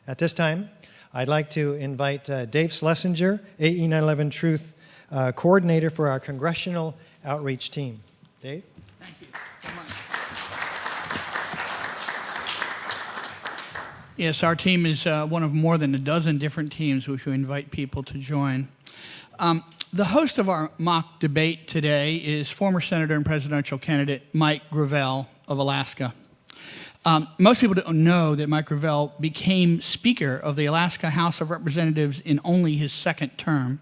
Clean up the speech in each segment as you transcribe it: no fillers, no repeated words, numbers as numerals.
At this time, I'd like to invite Dave Slesinger, AE 9/11 Truth Coordinator for our Congressional Outreach Team. Dave? Thank you so much. Yes, our team is one of more than a dozen different teams which we invite people to join. The host of our mock debate today is former Senator and presidential candidate Mike Gravel of Alaska. Most people don't know that Mike Gravel became Speaker of the Alaska House of Representatives in only his second term.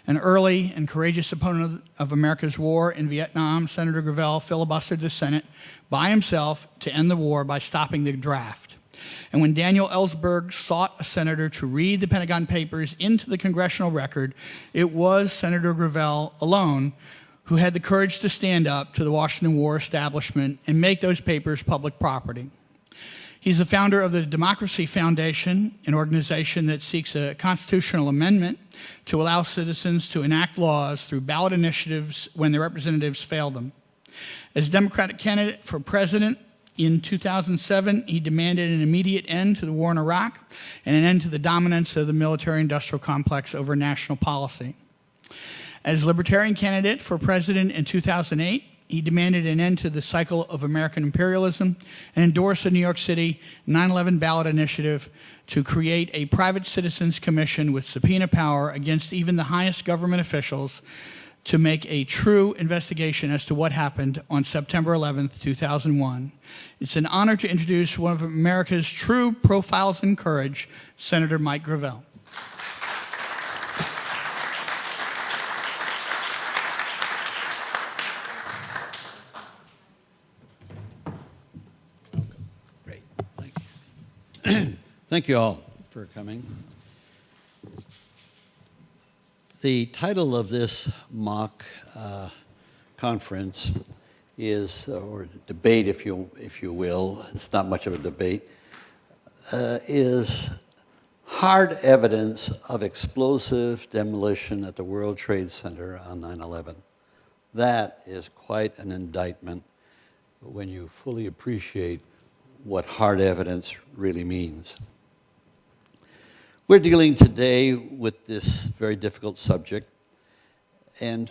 An early and courageous opponent of America's war in Vietnam, Senator Gravel filibustered the Senate by himself to end the war by stopping the draft. And when Daniel Ellsberg sought a senator to read the Pentagon Papers into the congressional record, it was Senator Gravel alone who had the courage to stand up to the Washington war establishment and make those papers public property. He's the founder of the Democracy Foundation, an organization that seeks a constitutional amendment to allow citizens to enact laws through ballot initiatives when their representatives fail them. As Democratic candidate for president in 2007, he demanded an immediate end to the war in Iraq and an end to the dominance of the military-industrial complex over national policy. As Libertarian candidate for president in 2008, he demanded an end to the cycle of American imperialism and endorsed the New York City 9/11 ballot initiative to create a private citizens commission with subpoena power against even the highest government officials to make a true investigation as to what happened on September 11th, 2001. It's an honor to introduce one of America's true profiles in courage, Senator Mike Gravel. Thank you all for coming. The title of this mock conference is, or debate if you will, it's not much of a debate, is Hard Evidence of Explosive Demolition at the World Trade Center on 9/11. That is quite an indictment when you fully appreciate what hard evidence really means. We're dealing today with this very difficult subject, and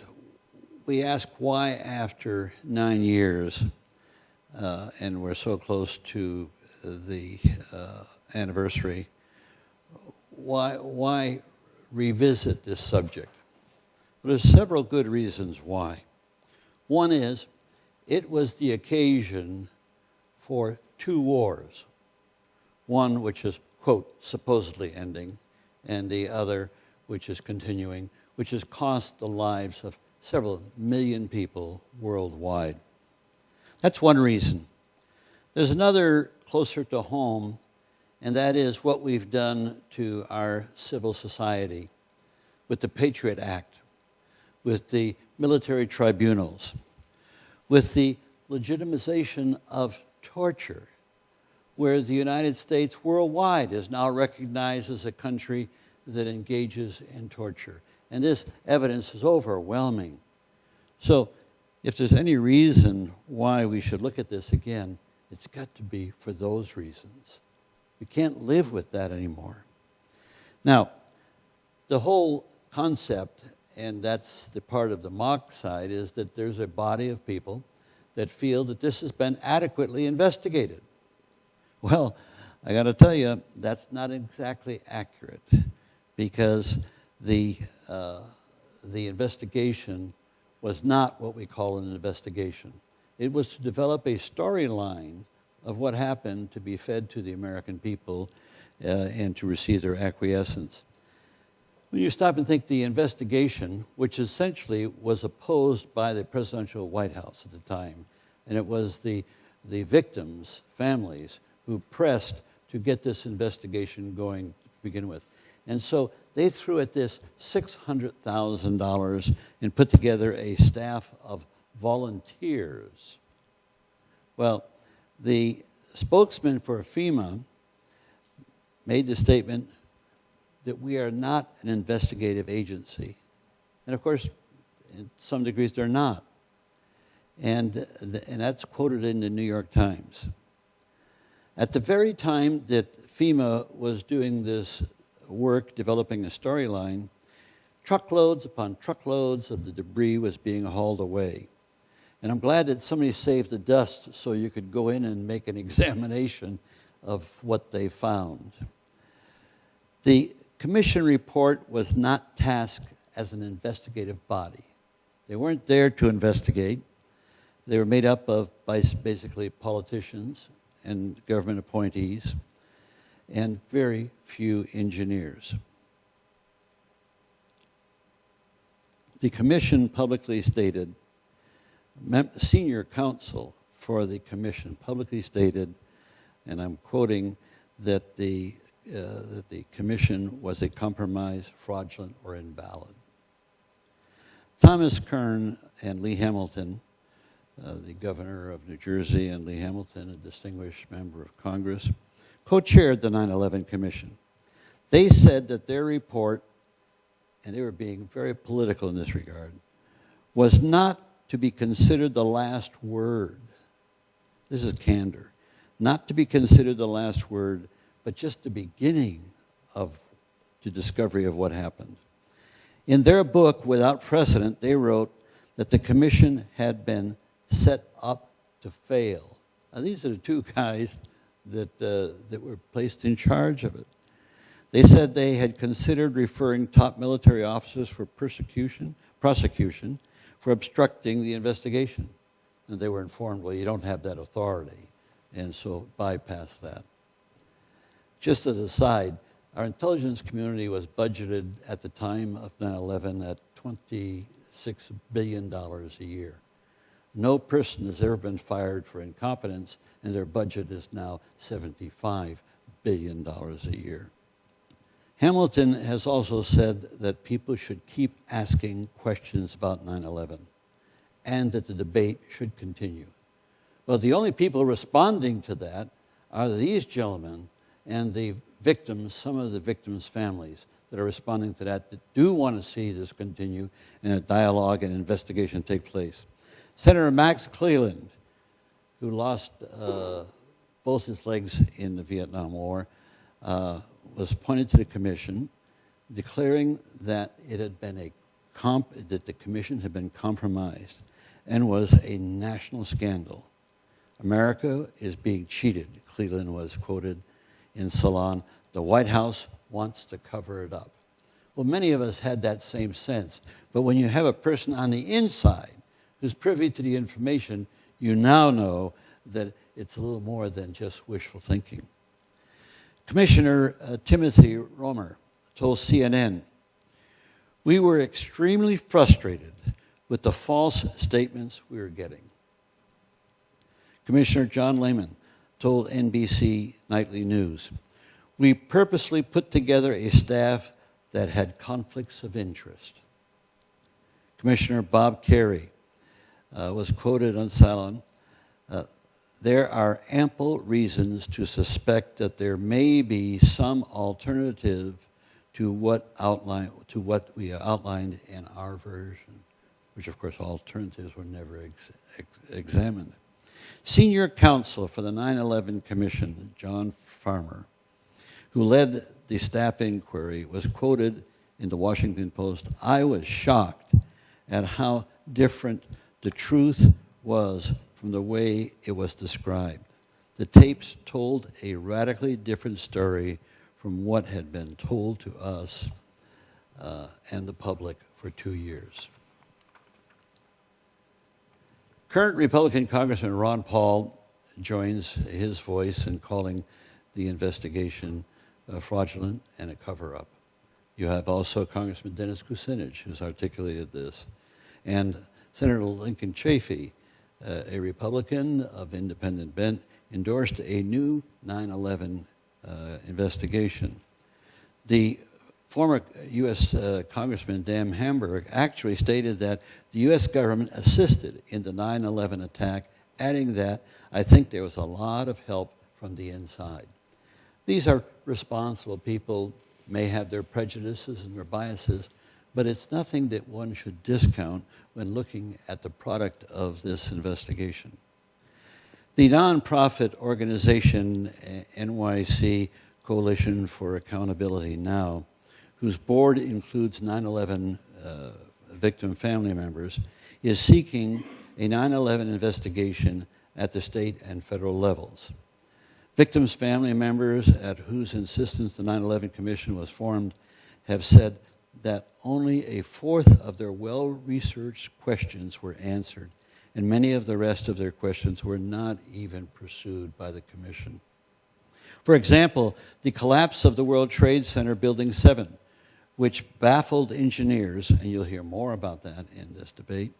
we ask why after 9 years, and we're so close to the anniversary, why revisit this subject? Well, there's several good reasons why. One is, it was the occasion for 2 wars, one which is, quote, supposedly ending, and the other which is continuing, which has cost the lives of several million people worldwide. That's one reason. There's another closer to home, and that is what we've done to our civil society with the Patriot Act, with the military tribunals, with the legitimization of torture, where the United States worldwide is now recognized as a country that engages in torture. And this evidence is overwhelming. So if there's any reason why we should look at this again, it's got to be for those reasons. We can't live with that anymore. Now, the whole concept, and that's the part of the mock side, is that there's a body of people that feel that this has been adequately investigated. Well, I got to tell you, that's not exactly accurate, because the investigation was not what we call an investigation. It was to develop a storyline of what happened to be fed to the American people and to receive their acquiescence. When you stop and think, the investigation, which essentially was opposed by the presidential White House at the time, and it was the victims' families who pressed to get this investigation going to begin with. And so they threw at this $600,000 and put together a staff of volunteers. Well, the spokesman for FEMA made the statement that we are not an investigative agency. And of course, in some degrees, they're not. And that's quoted in the New York Times. At the very time that FEMA was doing this work, developing a storyline, truckloads upon truckloads of the debris was being hauled away. And I'm glad that somebody saved the dust so you could go in and make an examination of what they found. The commission report was not tasked as an investigative body. They weren't there to investigate. They were made up of basically politicians and government appointees and very few engineers. The commission publicly stated, senior counsel for the commission publicly stated, and I'm quoting, that the commission was a compromise, fraudulent, or invalid. Thomas Kern and Lee Hamilton, the governor of New Jersey, and Lee Hamilton, a distinguished member of Congress, co-chaired the 9/11 Commission. They said that their report, and they were being very political in this regard, was not to be considered the last word. This is candor. Not to be considered the last word, but just the beginning of the discovery of what happened. In their book, Without Precedent, they wrote that the commission had been set up to fail. Now, these are the two guys that were placed in charge of it. They said they had considered referring top military officers for prosecution for obstructing the investigation. And they were informed, well, you don't have that authority, and so bypass that. Just as an aside, our intelligence community was budgeted at the time of 9/11 at $26 billion a year. No person has ever been fired for incompetence, and their budget is now $75 billion a year. Hamilton has also said that people should keep asking questions about 9/11 and that the debate should continue. Well, the only people responding to that are these gentlemen and the victims, some of the victims' families that are responding to that do want to see this continue and a dialogue and investigation take place. Senator Max Cleland, who lost both his legs in the Vietnam War, was appointed to the commission, declaring that it had been that the commission had been compromised and was a national scandal. America is being cheated, Cleland was quoted in Salon. The White House wants to cover it up. Well, many of us had that same sense, but when you have a person on the inside who's privy to the information, you now know that it's a little more than just wishful thinking. Commissioner Timothy Romer told CNN, "We were extremely frustrated with the false statements we were getting." Commissioner John Lehman told NBC Nightly News, "We purposely put together a staff that had conflicts of interest." Commissioner Bob Kerrey was quoted on Salon, "There are ample reasons to suspect that there may be some alternative to what we outlined in our version," which of course alternatives were never examined. Senior counsel for the 9/11 Commission, John Farmer, who led the staff inquiry, was quoted in the Washington Post, "I was shocked at how different the truth was from the way it was described. The tapes told a radically different story from what had been told to us and the public for 2 years." Current Republican Congressman Ron Paul joins his voice in calling the investigation fraudulent and a cover-up. You have also Congressman Dennis Kucinich, who's articulated this, and Senator Lincoln Chafee, a Republican of independent bent, endorsed a new 9/11 investigation. The former U.S. Congressman Dan Hamburg actually stated that the U.S. government assisted in the 9/11 attack, adding that, "I think there was a lot of help from the inside." These are responsible people, may have their prejudices and their biases, but it's nothing that one should discount when looking at the product of this investigation. The nonprofit organization NYC Coalition for Accountability Now, whose board includes 9/11 victim family members, is seeking a 9/11 investigation at the state and federal levels. Victims' family members, at whose insistence the 9/11 Commission was formed, have said that only a fourth of their well-researched questions were answered, and many of the rest of their questions were not even pursued by the Commission. For example, the collapse of the World Trade Center Building 7, which baffled engineers, and you'll hear more about that in this debate,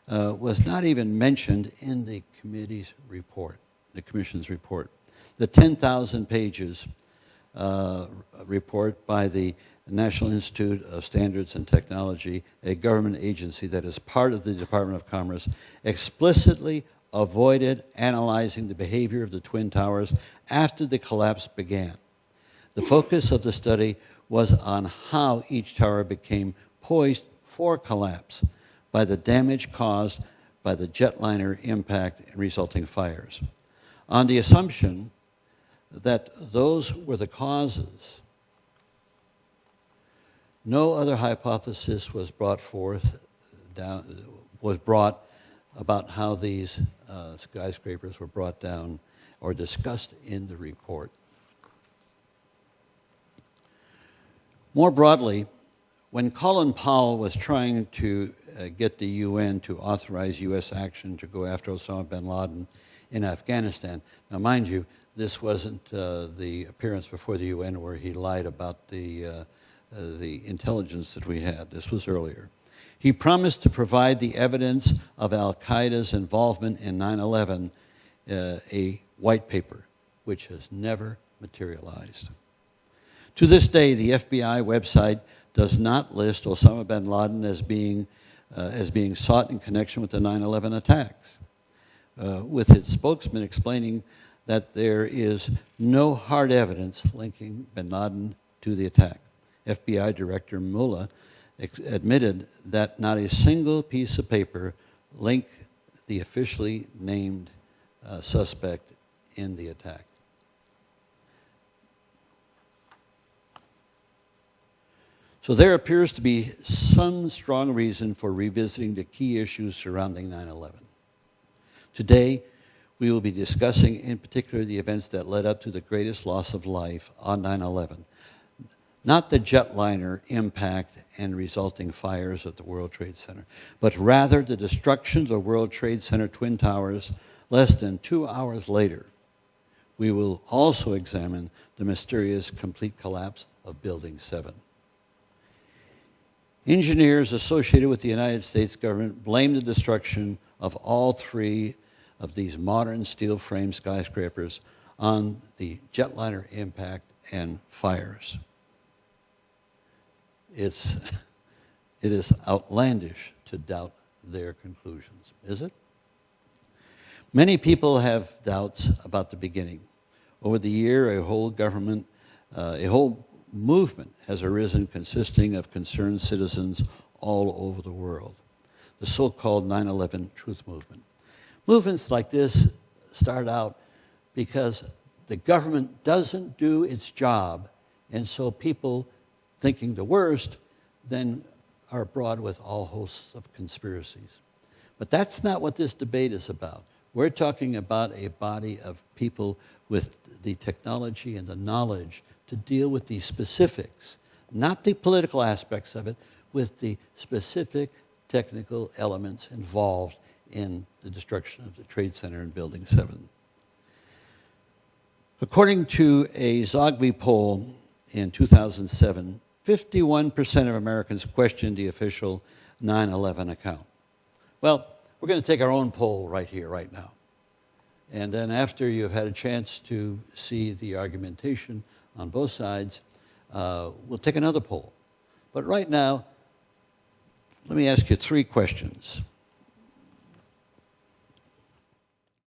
was not even mentioned in the committee's report, the Commission's report. The 10,000 pages report by the National Institute of Standards and Technology, a government agency that is part of the Department of Commerce, explicitly avoided analyzing the behavior of the Twin Towers after the collapse began. The focus of the study was on how each tower became poised for collapse by the damage caused by the jetliner impact and resulting fires. On the assumption that those were the causes, no other hypothesis was brought about how these skyscrapers were brought down or discussed in the report. More broadly, when Colin Powell was trying to get the UN to authorize U.S. action to go after Osama bin Laden in Afghanistan, now mind you, this wasn't the appearance before the UN where he lied about the intelligence that we had. This was earlier. He promised to provide the evidence of al-Qaeda's involvement in 9/11, a white paper, which has never materialized. To this day, the FBI website does not list Osama bin Laden as being sought in connection with the 9/11 attacks, with its spokesman explaining that there is no hard evidence linking bin Laden to the attack. FBI Director Mullah admitted that not a single piece of paper linked the officially named suspect in the attack. So there appears to be some strong reason for revisiting the key issues surrounding 9/11. Today, we will be discussing in particular the events that led up to the greatest loss of life on 9/11. Not the jetliner impact and resulting fires at the World Trade Center, but rather the destruction of the World Trade Center Twin Towers less than 2 hours later. We will also examine the mysterious complete collapse of Building 7. Engineers associated with the United States government blame the destruction of all three of these modern steel frame skyscrapers on the jetliner impact and fires. It is outlandish to doubt their conclusions, is it? Many people have doubts about the beginning. Over the year, a whole movement has arisen consisting of concerned citizens all over the world, the so-called 9/11 Truth Movement. Movements like this start out because the government doesn't do its job, and so people thinking the worst then are abroad with all hosts of conspiracies. But that's not what this debate is about. We're talking about a body of people with the technology and the knowledge to deal with the specifics, not the political aspects of it, with the specific technical elements involved in the destruction of the Trade Center and Building 7. According to a Zogby poll in 2007, 51% of Americans questioned the official 9/11 account. Well, we're going to take our own poll right here, right now. And then after you've had a chance to see the argumentation on both sides, we'll take another poll. But right now, let me ask you 3 questions.